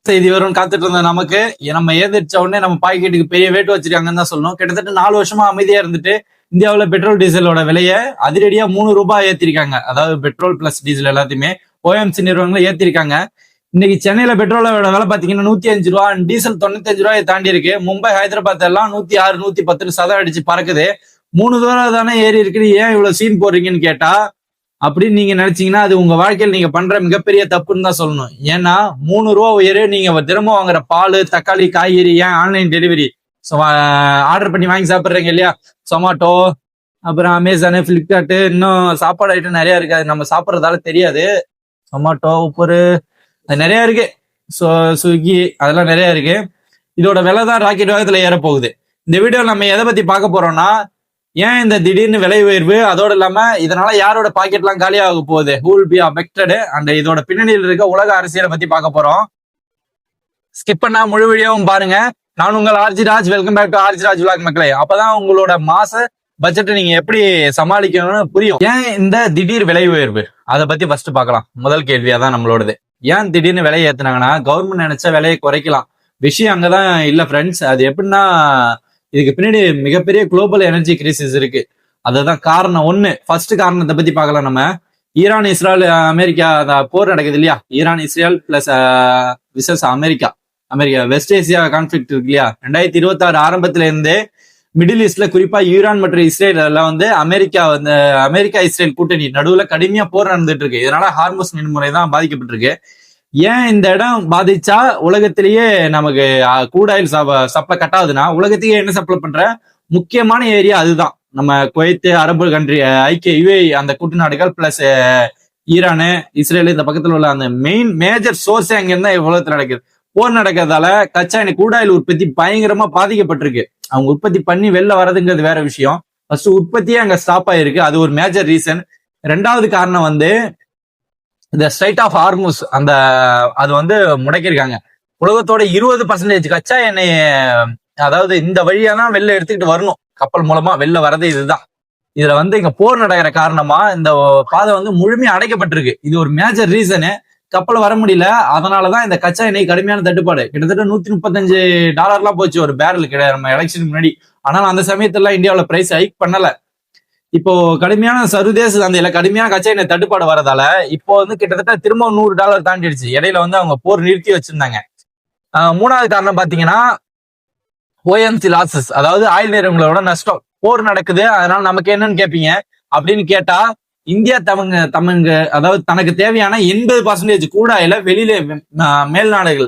செய்தி வரும்னு காத்துட்டு இருந்த நமக்கு நம்ம ஏதிர்ச்ச உடனே நம்ம பாக்கெட்டுக்கு பெரிய வேட்டு வச்சிருக்காங்கன்னு தான் சொல்லணும். கிட்டத்தட்ட 4 வருஷமா அமைதியா இருந்துட்டு இந்தியாவில் பெட்ரோல் டீசலோட விலையை அதிரடியா ₹3 ஏத்திருக்காங்க. அதாவது பெட்ரோல் பிளஸ் டீசல் எல்லாத்தையுமே ஓஎம்சி நிறுவனங்களை ஏத்திருக்காங்க. இன்னைக்கு சென்னையில பெட்ரோலோட விலை பாத்தீங்கன்னா ₹105, டீசல் ₹95 தாண்டி இருக்கு. மும்பை, ஹைதராபாத் எல்லாம் 106, 110 சதம் அடிச்சு பறக்குது. $3 தானே ஏறி இருக்குது, ஏன் இவ்வளவு சீன் போடுறீங்கன்னு கேட்டா, அப்படின்னு நீங்க நினைச்சீங்கன்னா அது உங்க வாழ்க்கையில் நீங்க பண்ற மிகப்பெரிய தப்புன்னு தான் சொல்லணும். ஏன்னா ₹3 உயரு, நீங்க தினமும் வாங்குற பால், தக்காளி, காய்கறி, ஏன் ஆன்லைன் டெலிவரி ஆர்டர் பண்ணி வாங்கி சாப்பிடுறீங்க இல்லையா, சொமாட்டோ, அப்புறம் அமேசானு, பிளிப்கார்ட், இன்னும் சாப்பாடு ஐட்டம் நிறைய இருக்கு. அது நம்ம சாப்பிட்றதால தெரியாது. சொமாட்டோ, உப்பரு, அது நிறைய இருக்கு. ஸ்விக்கி, அதெல்லாம் நிறைய இருக்கு. இதோட விலை தான் ராக்கெட் வேகத்துல ஏற போகுது. இந்த வீடியோவில் நம்ம எதை பத்தி பார்க்க போறோம்னா, ஏன் இந்த திடீர்னு விலை உயர்வு, அதோடு இல்லாம இதனால யாரோட பாக்கெட்லாம் காலியாக போகுது, who will be affected, and இதோட பின்னணியில் இருக்க உலக அரசியலை பத்தி பார்க்க போறோம். ஸ்கிப் பண்ணா முழு வீடியோவும் பாருங்க. நான் உங்கள் RG Raj. Welcome back to RG Raj vlog மக்களே. அப்பதான் உங்களோட மாச பட்ஜெட்டை நீங்க எப்படி சமாளிக்கணும்னு புரியும். ஏன் இந்த திடீர் விலை உயர்வு, அதை பத்தி ஃபர்ஸ்ட் பார்க்கலாம். முதல் கேள்வியா தான் நம்மளோடது. ஏன் திடீர்னு விலையை ஏத்துனாங்கன்னா, கவர்மெண்ட் நினைச்சா விலையை குறைக்கலாம். விஷயம் அங்கதான் இல்ல ஃப்ரெண்ட்ஸ். அது எப்படின்னா, இதுக்கு பின்னாடி மிகப்பெரிய குளோபல் எனர்ஜி கிரைசிஸ் இருக்கு. அதுதான் காரணம் ஒண்ணு. ஃபர்ஸ்ட் காரணத்தை பத்தி பார்க்கலாம் நம்ம. ஈரான், இஸ்ரேல், அமெரிக்கா போர் நடக்குது இல்லையா, Iran Israel plus versus America West Asia conflict இருக்கு இல்லையா. 2026 ஆரம்பத்துல இருந்தே மிடில் ஈஸ்ட்ல, குறிப்பா ஈரான் மற்றும் இஸ்ரேல் எல்லாம் அமெரிக்கா இஸ்ரேல் கூட்டணி நடுவுல கடுமையா போர் நடந்துட்டு இருக்கு. இதனால ஹார்முஸ் நீர்முறை தான் பாதிக்கப்பட்டிருக்கு. ஏன் இந்த இடம் பாதிச்சா உலகத்திலேயே நமக்கு crude oil சப்ளை கட் ஆகுதுன்னா, உலகத்தையே என்ன சப்ளை பண்ற முக்கியமான ஏரியா அதுதான். நம்ம குவைத், அரபு கண்ட்ரி, ஐக்கிய யுஏஇ, அந்த கூட்டு நாடுகள் பிளஸ் ஈரானு, இஸ்ரேல், இந்த பக்கத்துல உள்ள அந்த மேஜர் சோர்ஸ் அங்க இருந்தா உலகத்துல நடக்குது. போர் நடக்கிறதால கச்சா எண்ணெய் crude oil உற்பத்தி பயங்கரமா பாதிக்கப்பட்டிருக்கு. அவங்க உற்பத்தி பண்ணி வெளில வர்றதுங்கிறது வேற விஷயம். ஃபர்ஸ்ட் உற்பத்தியே அங்க ஸ்டாப் ஆயிருக்கு. அது ஒரு மேஜர் ரீசன். ரெண்டாவது காரணம் இந்த ஸ்ட்ரைட் ஆஃப் ஹார்முஸ், அது முடக்கிருக்காங்க. உலகத்தோட 20% கச்சா எண்ணெய், அதாவது இந்த வழியா தான் வெளில எடுத்துக்கிட்டு வரணும். கப்பல் மூலமா வெளில வர்றது இதுதான். இதுல இங்க போர் நடக்கிற காரணமா இந்த பாதை முழுமையா அடைக்கப்பட்டிருக்கு. இது ஒரு மேஜர் ரீசனு. கப்பல் வர முடியல. அதனாலதான் இந்த கச்சா எண்ணெய் கடுமையான தட்டுப்பாடு. கிட்டத்தட்ட $135 போச்சு ஒரு பேரல் கிடையாது நம்ம எலெக்ஷனுக்கு முன்னாடி. ஆனால் அந்த சமயத்துல இந்தியாவில் பிரைஸ் ஹைக் பண்ணல. இப்போ கடுமையான சர்வதேச சந்தையில கடுமையான கச்சா எண்ணெய் தட்டுப்பாடு வரதால இப்போ கிட்டத்தட்ட திரும்ப $100 தாண்டிடுச்சு. இடையில அவங்க போர் நிறுத்தி வச்சிருந்தாங்க. மூணாவது காரணம் பாத்தீங்கன்னா ஓஎம்சி லாசஸ், அதாவது ஆயில் நிறுவனங்களோட நஷ்டம். போர் நடக்குது, அதனால நமக்கு என்னன்னு கேட்பீங்க. அப்படின்னு கேட்டா, இந்தியா அதாவது தனக்கு தேவையான 80% crude oil வெளியில மேல் நாடுகள்